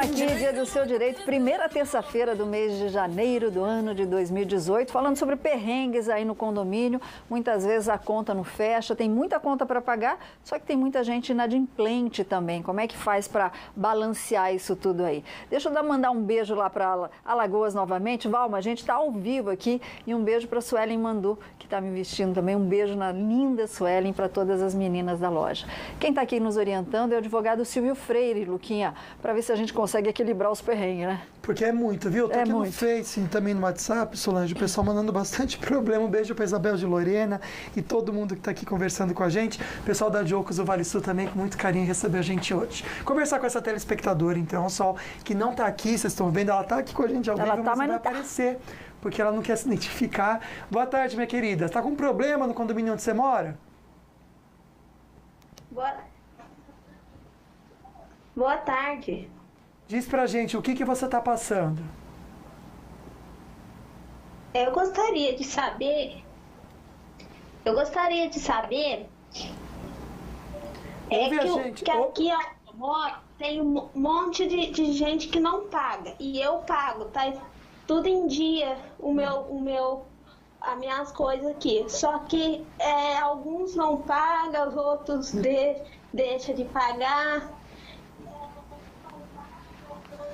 aqui, Dia do Seu Direito, primeira terça-feira do mês de janeiro do ano de 2018, falando sobre perrengues aí no condomínio. Muitas vezes a conta não fecha, tem muita conta para pagar, só que tem muita gente inadimplente também. Como é que faz para balancear isso tudo aí? Deixa eu mandar um beijo lá para Alagoas novamente. Valma, a gente está ao vivo aqui e um beijo para a Suelen Mandu, que está me vestindo também. Um beijo na linda Suelen para todas as meninas da loja. Quem está aqui nos orientando é o advogado Silvio Freire, Luquinha, para ver se a gente consegue equilibrar os perrengues, né? Porque é muito, viu? Tô aqui no Face e também no WhatsApp, Solange, o pessoal mandando bastante problema. Um beijo para Isabel de Lorena e todo mundo que está aqui conversando com a gente. O pessoal da Jocos do Vale Sul também, com muito carinho, recebeu a gente hoje. Conversar com essa telespectadora, então, só que não está aqui, vocês estão vendo, ela está aqui com a gente ao vivo, mas vai aparecer, porque ela não quer se identificar. Boa tarde, minha querida. Está com um problema no condomínio onde você mora? Boa tarde. Diz pra gente, o que você tá passando? Eu gostaria de saber que aqui ó, tem um monte de gente que não paga e eu pago, tá tudo em dia as minhas coisas aqui. Só que alguns não pagam, os outros deixam de pagar.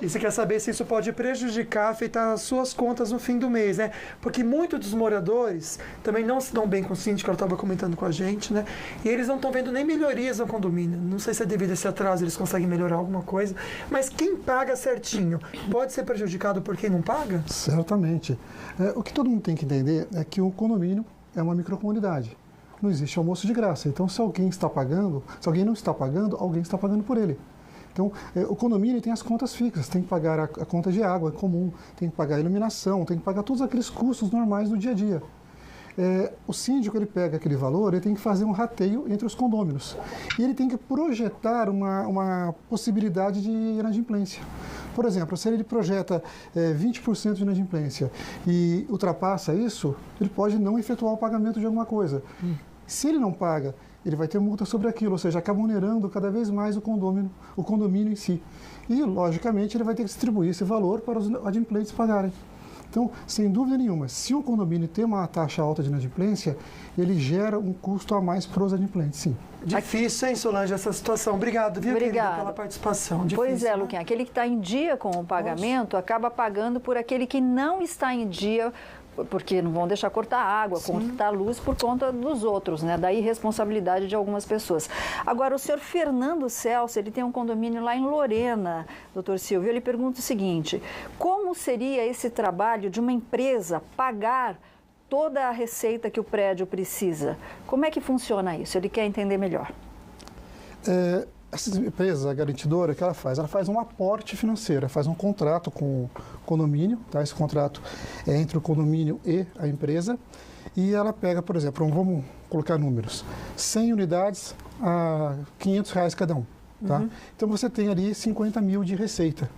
E você quer saber se isso pode prejudicar, afetar as suas contas no fim do mês, né? Porque muitos dos moradores também não se dão bem com o síndico, ela estava comentando com a gente, né? E eles não estão vendo nem melhorias no condomínio. Não sei se é devido a esse atraso, eles conseguem melhorar alguma coisa. Mas quem paga certinho pode ser prejudicado por quem não paga? Certamente. O que todo mundo tem que entender é que o condomínio é uma microcomunidade. Não existe almoço de graça. Então, se alguém está pagando, se alguém não está pagando, alguém está pagando por ele. Então, o condomínio tem as contas fixas, tem que pagar a conta de água comum, tem que pagar a iluminação, tem que pagar todos aqueles custos normais do dia a dia. O síndico, ele pega aquele valor, ele tem que fazer um rateio entre os condôminos. E ele tem que projetar uma possibilidade de inadimplência. Por exemplo, se ele projeta 20% de inadimplência e ultrapassa isso, ele pode não efetuar o pagamento de alguma coisa. Se ele não paga, ele vai ter multa sobre aquilo, ou seja, acaba onerando cada vez mais o condomínio em si. E, logicamente, ele vai ter que distribuir esse valor para os adimplentes pagarem. Então, sem dúvida nenhuma, se o condomínio tem uma taxa alta de inadimplência, ele gera um custo a mais para os adimplentes, sim. Difícil, hein, Solange, essa situação. Obrigado, viu, querida, pela participação. Difícil, pois é, Luquinha, aquele que está em dia com o pagamento acaba pagando por aquele que não está em dia, porque não vão deixar cortar água, cortar luz por conta dos outros, né? Da irresponsabilidade de algumas pessoas. Agora, o senhor Fernando Celso, ele tem um condomínio lá em Lorena, doutor Silvio, ele pergunta o seguinte: como seria esse trabalho de uma empresa pagar toda a receita que o prédio precisa? Como é que funciona isso? Ele quer entender melhor. Essa empresa, a garantidora, o que ela faz? Ela faz um aporte financeiro, faz um contrato com o condomínio, tá? Esse contrato é entre o condomínio e a empresa, e ela pega, por exemplo, vamos colocar números, 100 unidades a R$500 cada um, tá? Então você tem ali 50 mil de receita.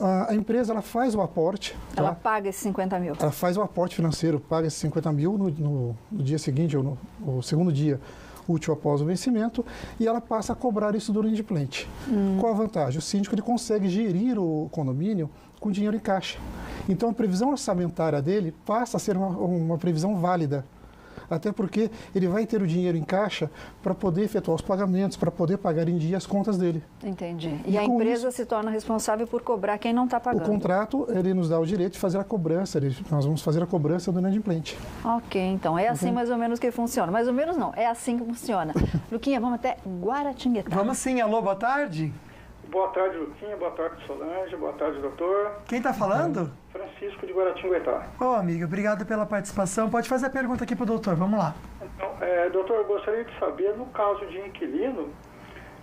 A empresa, ela faz o aporte. Ela paga esses 50 mil? Ela faz o aporte financeiro, paga esses 50 mil no dia seguinte, ou no segundo dia útil após o vencimento, e ela passa a cobrar isso do inadimplente. Qual a vantagem? O síndico, ele consegue gerir o condomínio com dinheiro em caixa. Então, a previsão orçamentária dele passa a ser uma previsão válida. Até porque ele vai ter o dinheiro em caixa para poder efetuar os pagamentos, para poder pagar em dia as contas dele. Entendi. E a empresa se torna responsável por cobrar quem não está pagando. O contrato, ele nos dá o direito de fazer a cobrança, nós vamos fazer a cobrança do inadimplente. Ok, então é assim mais ou menos que funciona. Mais ou menos não, é assim que funciona. Luquinha, vamos até Guaratinguetá. Vamos sim, alô, boa tarde. Boa tarde, Luquinha. Boa tarde, Solange. Boa tarde, doutor. Quem está falando? Francisco de Guaratinguetá. Ô, amigo, obrigado pela participação. Pode fazer a pergunta aqui para o doutor, vamos lá. Então, doutor, eu gostaria de saber, no caso de inquilino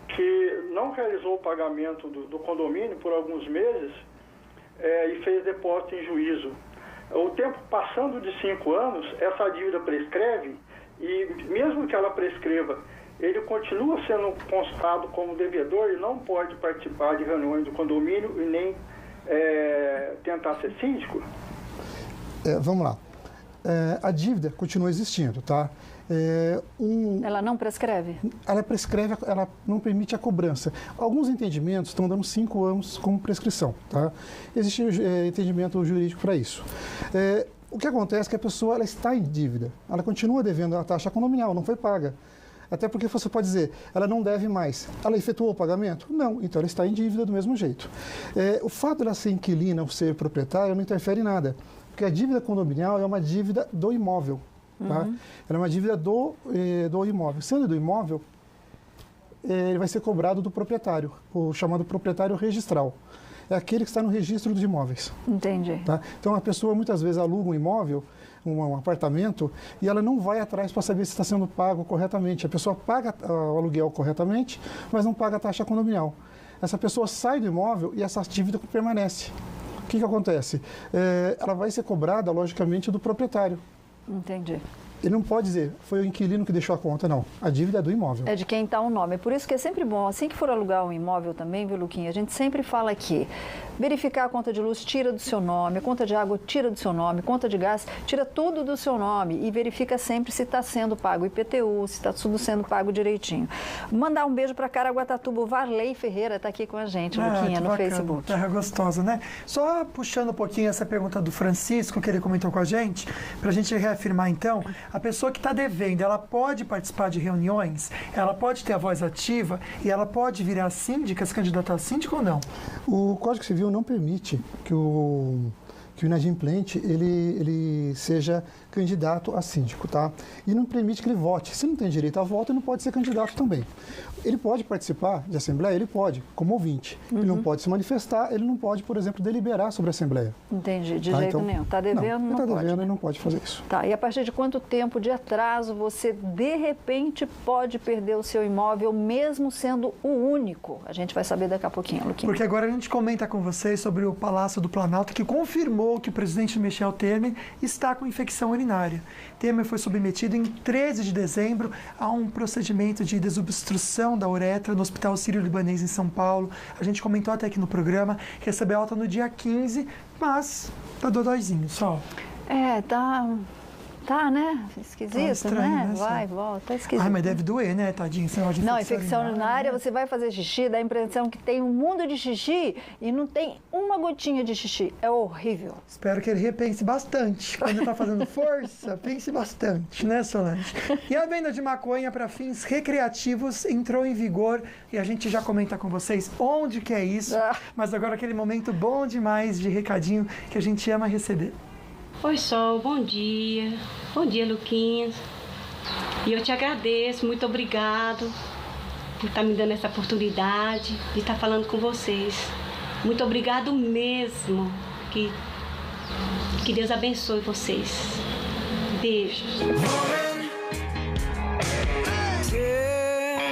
que não realizou o pagamento do condomínio por alguns meses e fez depósito em juízo. O tempo passando de 5 anos, essa dívida prescreve e mesmo que ela prescreva, ele continua sendo constado como devedor e não pode participar de reuniões do condomínio e nem tentar ser síndico? Vamos lá. A dívida continua existindo, tá? Ela não prescreve? Ela prescreve, ela não permite a cobrança. Alguns entendimentos estão dando 5 anos como prescrição, tá? Existe entendimento jurídico para isso. O que acontece é que a pessoa ela está em dívida, ela continua devendo a taxa condominial, não foi paga. Até porque você pode dizer, ela não deve mais. Ela efetuou o pagamento? Não, então ela está em dívida do mesmo jeito. O fato de ela ser inquilina ou ser proprietária não interfere em nada, porque a dívida condominial é uma dívida do imóvel. Tá? Ela é uma dívida do imóvel. Sendo do imóvel, ele vai ser cobrado do proprietário, o chamado proprietário registral. É aquele que está no registro dos imóveis. Entendi. Tá? Então, a pessoa muitas vezes aluga um imóvel, um apartamento, e ela não vai atrás para saber se está sendo pago corretamente. A pessoa paga o aluguel corretamente, mas não paga a taxa condominial. Essa pessoa sai do imóvel e essa dívida permanece. O que acontece? Ela vai ser cobrada, logicamente, do proprietário. Entendi. Ele não pode dizer, foi o inquilino que deixou a conta, não. A dívida é do imóvel. É de quem está o nome. É por isso que é sempre bom, assim que for alugar um imóvel também, viu, Luquinha? A gente sempre fala aqui, verificar a conta de luz, tira do seu nome, a conta de água, tira do seu nome, conta de gás, tira tudo do seu nome e verifica sempre se está sendo pago IPTU, se está tudo sendo pago direitinho. Mandar um beijo para Caraguatatuba, o Varley Ferreira está aqui com a gente, Luquinha, no Facebook. Terra gostosa, né? Só puxando um pouquinho essa pergunta do Francisco, que ele comentou com a gente, para a gente reafirmar então, a pessoa que está devendo, ela pode participar de reuniões, ela pode ter a voz ativa e ela pode virar síndica, se candidatar a síndico ou não? O Código Civil não permite que o inadimplente ele seja candidato a síndico, tá? E não permite que ele vote. Se não tem direito a voto, ele não pode ser candidato também. Ele pode participar de assembleia? Ele pode, como ouvinte. Ele não pode se manifestar, ele não pode, por exemplo, deliberar sobre a assembleia. Entendi, de jeito nenhum. Está devendo, não pode. Está devendo, ele não pode fazer isso. Tá, e a partir de quanto tempo de atraso você, de repente, pode perder o seu imóvel, mesmo sendo o único? A gente vai saber daqui a pouquinho, Luquinha. Porque agora a gente comenta com vocês sobre o Palácio do Planalto, que confirmou que o presidente Michel Temer está com infecção urinária. Temer foi submetido em 13 de dezembro a um procedimento de desobstrução da uretra no Hospital Sírio-Libanês em São Paulo. A gente comentou até aqui no programa, recebeu alta no dia 15, mas tá dodóizinho só. Tá, né? Esquisito, tá estranho, né? Vai, volta, tá esquisito. Ai, mas deve doer, né, tadinho? Não, infecção urinária, você vai fazer xixi, dá a impressão que tem um mundo de xixi e não tem uma gotinha de xixi. É horrível. Espero que ele repense bastante. Quando ele tá fazendo força, pense bastante, né, Solange? E a venda de maconha para fins recreativos entrou em vigor e a gente já comenta com vocês onde que é isso. Mas agora aquele momento bom demais de recadinho que a gente ama receber. Oi, Sol, bom dia. Bom dia, Luquinhas. E eu te agradeço, muito obrigado por estar me dando essa oportunidade de estar falando com vocês. Muito obrigado mesmo. Que Deus abençoe vocês. Beijos.